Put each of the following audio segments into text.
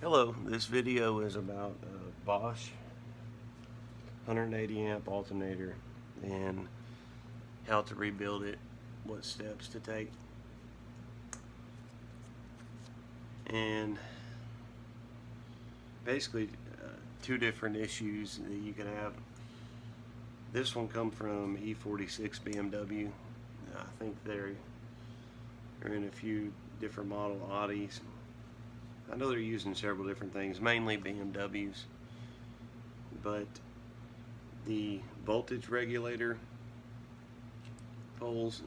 Hello, this video is about Bosch 180 amp alternator and how to rebuild it, what steps to take, and basically two different issues that you can have. This one come from E46 BMW. I think they're in a few different model AUDIs. I know they're using several different things, mainly BMWs, but the voltage regulator poles,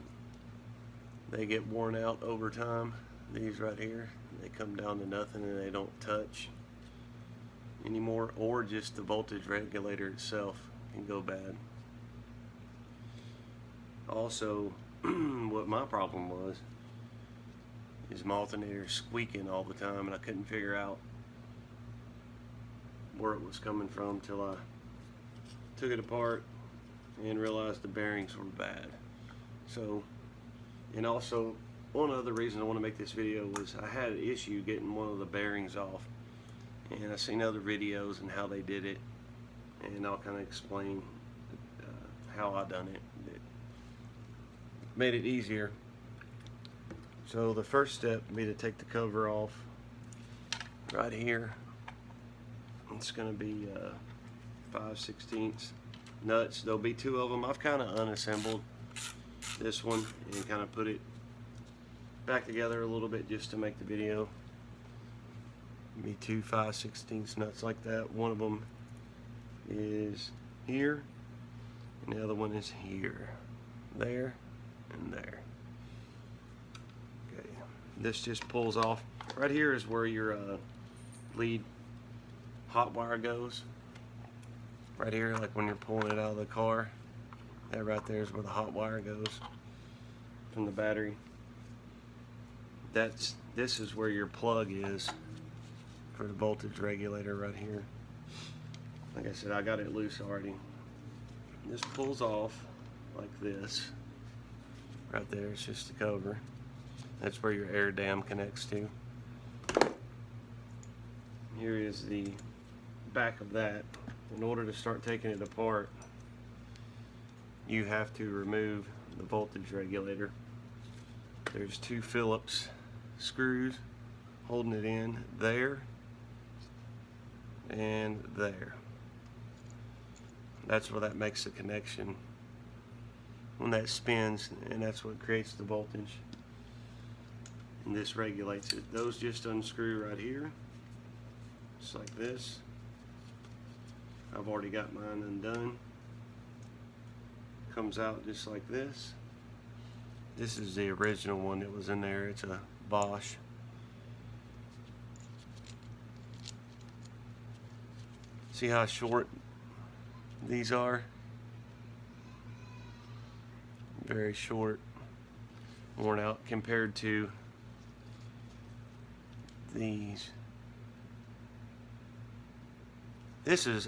they get worn out over time. These right here, they come down to nothing and they don't touch anymore, or just the voltage regulator itself can go bad. Also, what my problem was is my alternator squeaking all the time, and I couldn't figure out where it was coming from till I took it apart and realized the bearings were bad. So, and also one other reason I want to make this video was I had an issue getting one of the bearings off, and I've seen other videos and how they did it, and I'll kind of explain how I done it. It made it easier. So the first step would be to take the cover off right here. It's going to be 5/16 nuts. There'll be two of them. I've kind of unassembled this one and kind of put it back together a little bit just to make the video. Be two 5/16 nuts like that. One of them is here and the other one is here, there, and there. Okay, this just pulls off. Right here is where your lead hot wire goes. Right here, like when you're pulling it out of the car, that right there is where the hot wire goes from the battery. This is where your plug is for the voltage regulator right here. Like I said, I got it loose already. This pulls off like this. Right there, it's just the cover. That's where your air dam connects to. Here is the back of that. In order to start taking it apart, you have to remove the voltage regulator. There's two Phillips screws holding it in there and there. That's where that makes the connection when that spins, and that's what creates the voltage, and this regulates it. Those just unscrew right here, just like this. I've already got mine undone. Comes out just like this. This is the original one that was in there. It's a Bosch. See how short these are? Very short, worn out compared to these. This is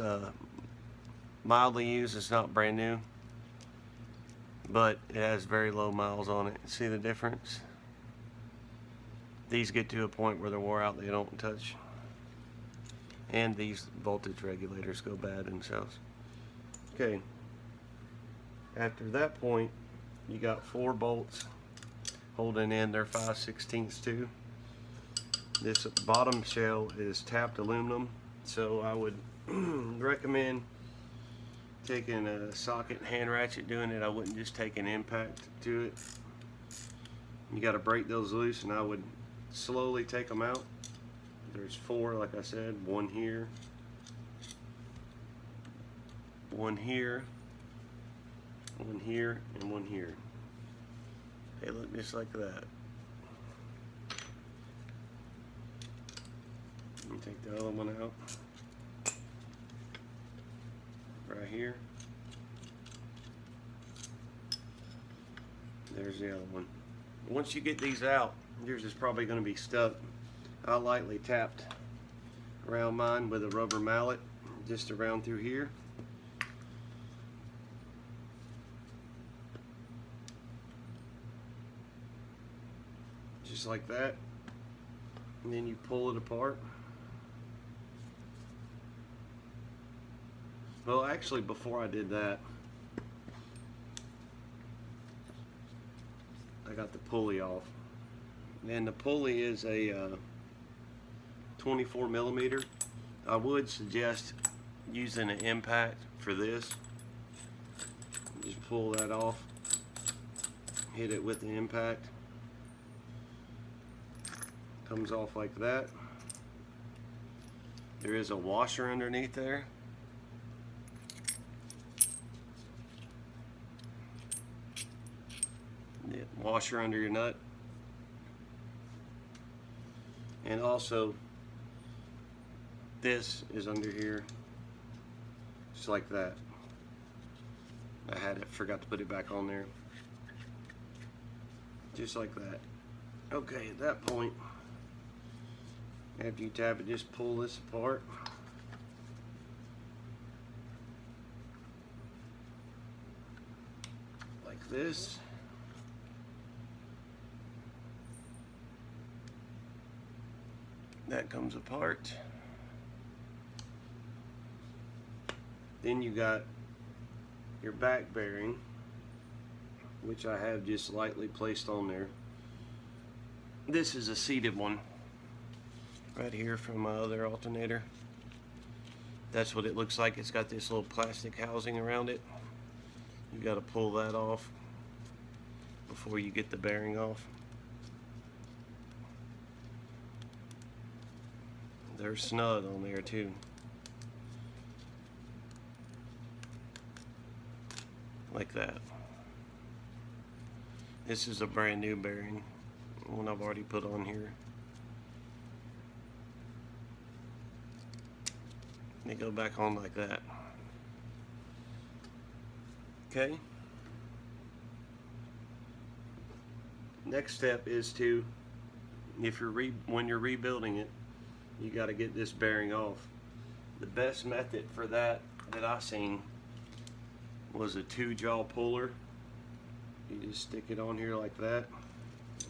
mildly used. It's not brand new, but it has very low miles on it. See the difference? These get to a point where they're wore out, they don't touch, and these voltage regulators go bad themselves. Okay, after that point, you got 4 bolts holding in their 5/16 too. This bottom shell is tapped aluminum, so I would recommend taking a socket and hand ratchet doing it. I wouldn't just take an impact to it. You got to break those loose, and I would slowly take them out. There's 4, like I said, one here, one here, one here, and one here. They look just like that. Let me take the other one out. Right here. There's the other one. Once you get these out, yours is probably going to be stuck. I lightly tapped around mine with a rubber mallet, just around through here. just like that, and then you pull it apart. Well, actually, before I did that, I got the pulley off, and the pulley is a 24 millimeter. I would suggest using an impact for this. Just pull that off, hit it with the impact, comes off like that. There is a washer underneath there. Washer under your nut, and also this is under here, just like that. I had it, forgot to put it back on there, just like that. Okay, at that point, after you tap it, just pull this apart. Like this. That comes apart. Then you got your back bearing, which I have just lightly placed on there. This is a seated one right here from my other alternator. That's what it looks like. It's got this little plastic housing around it. You got to pull that off before you get the bearing off. They're snug on there too. Like that. This is a brand new bearing, one I've already put on here. They go back on like that. Okay. Next step is to, when you're rebuilding it, you got to get this bearing off. The best method for that I seen was a 2-jaw puller. You just stick it on here like that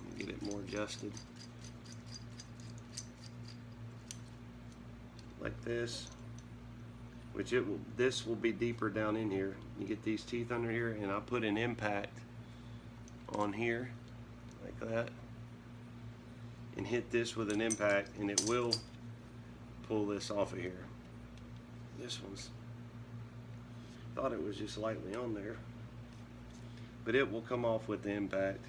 and get it more adjusted. Like this. This will be deeper down in here. You get these teeth under here, and I put an impact on here like that and hit this with an impact, and it will pull this off of here. This one's, thought it was just lightly on there, but it will come off with the impact.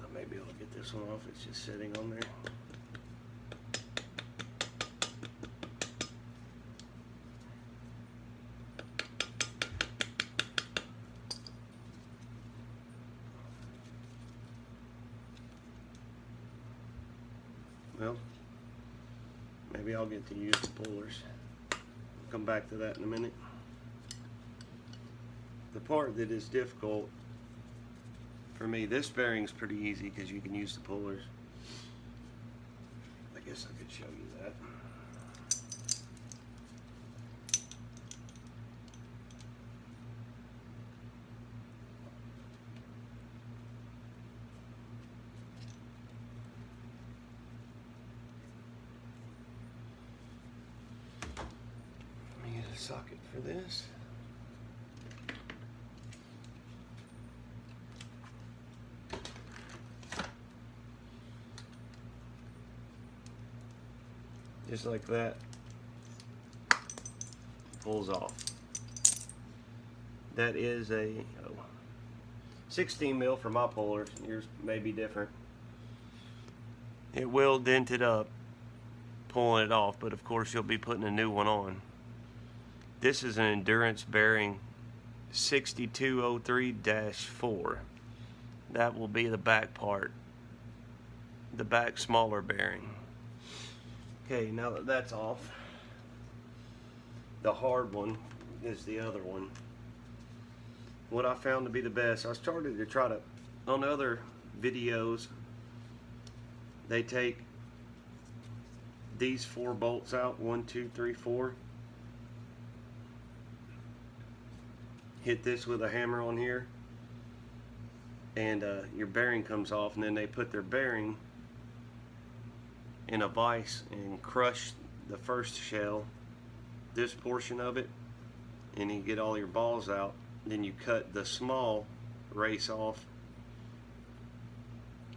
I may be able to get this one off. It's just sitting on there. Well, maybe I'll get to use the pullers. I'll come back to that in a minute. The part that is difficult for me, this bearing's pretty easy because you can use the pullers. I guess I could show you that. Socket for this. Just like that. Pulls off. That is a 16 mil for my pullers. Yours may be different. It will dent it up pulling it off, but of course you'll be putting a new one on. This is an endurance bearing 6203-4. That will be the back part, the back smaller bearing. Okay, now that that's off, the hard one is the other one. What I found to be the best, I started to try to, on other videos, they take these 4 bolts out, 1, 2, 3, 4. Hit this with a hammer on here, and your bearing comes off, and then they put their bearing in a vise and crush the first shell, this portion of it, and you get all your balls out. Then you cut the small race off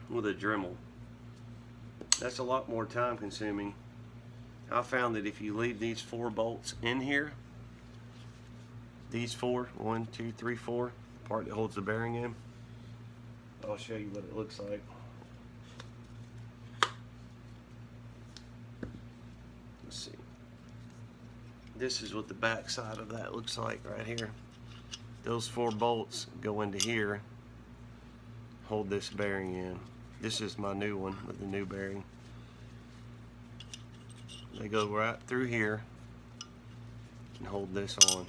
with a Dremel. That's a lot more time consuming. I found that if you leave these 4 bolts in here, these 4, 1, 2, 3, 4, part that holds the bearing in, I'll show you what it looks like. Let's see. This is what the back side of that looks like right here. Those 4 bolts go into here, hold this bearing in. This is my new one with the new bearing. They go right through here and hold this on.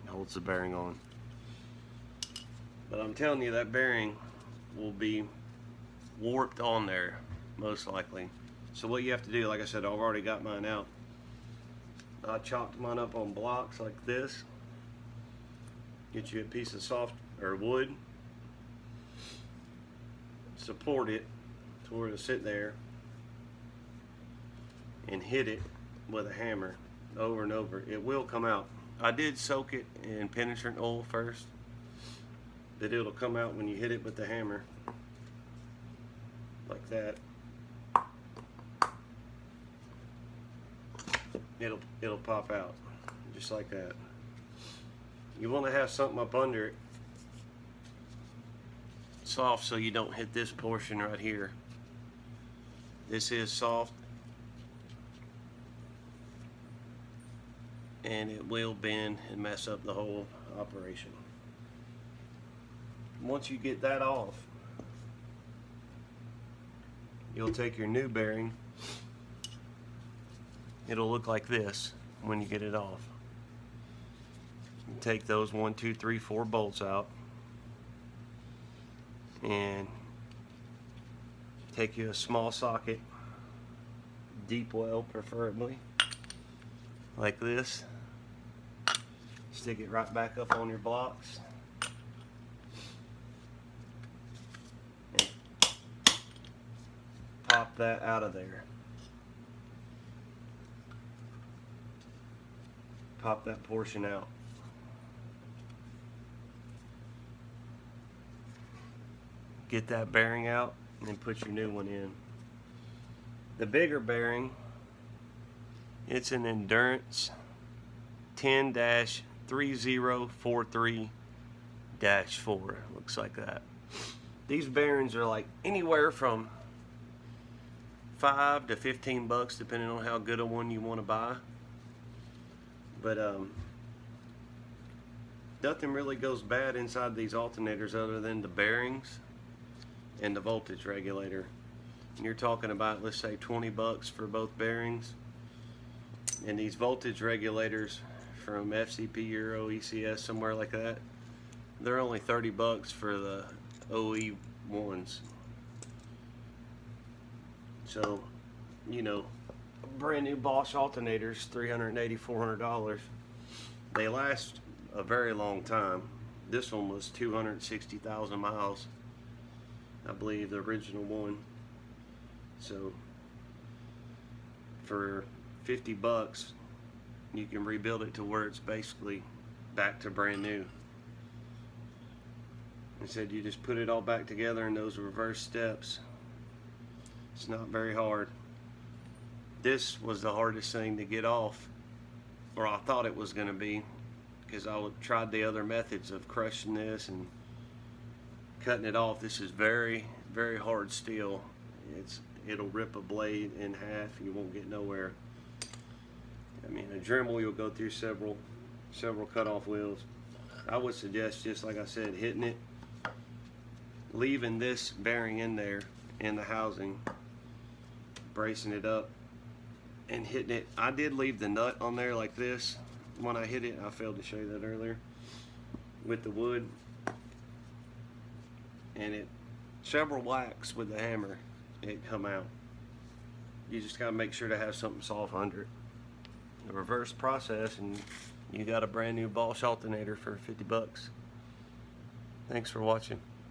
It holds the bearing on. But I'm telling you, that bearing will be warped on there, most likely. So what you have to do, like I said, I've already got mine out. I chopped mine up on blocks like this. Get you a piece of soft or wood. Support it to where it'll sit there, and hit it with a hammer over and over. It will come out. I did soak it in penetrant oil first, but it'll come out when you hit it with the hammer like that. It'll pop out just like that. You want to have something up under it soft so you don't hit this portion right here. This is soft and it will bend and mess up the whole operation. Once you get that off, you'll take your new bearing. It'll look like this when you get it off. You take those 1, 2, 3, 4 bolts out and take you a small socket, deep well preferably, like this. Stick it right back up on your blocks. And pop that out of there. Pop that portion out. Get that bearing out and then put your new one in. The bigger bearing, it's an Endurance 10-3043-4. Looks like that. These bearings are like anywhere from $5 to $15 depending on how good a one you want to buy. But nothing really goes bad inside these alternators other than the bearings and the voltage regulator. And you're talking about, let's say, $20 for both bearings. And these voltage regulators from FCP, Euro, ECS, somewhere like that, they're only $30 for the OE ones. So, you know, brand new Bosch alternators, $380, $400. They last a very long time. This one was 260,000 miles, I believe, the original one. So for $50, you can rebuild it to where it's basically back to brand new. Instead, you just put it all back together in those reverse steps. It's not very hard. This was the hardest thing to get off, or I thought it was going to be, because I tried the other methods of crushing this and cutting it off. This is very, very hard steel. It'll rip a blade in half. You won't get nowhere. I mean, a Dremel, you'll go through several cut-off wheels. I would suggest, just like I said, hitting it, leaving this bearing in there in the housing, bracing it up, and hitting it. I did leave the nut on there like this when I hit it. I failed to show you that earlier with the wood, and it several whacks with the hammer, it come out. You just gotta make sure to have something soft under it. The reverse process, and you got a brand new Bosch alternator for $50. Thanks for watching.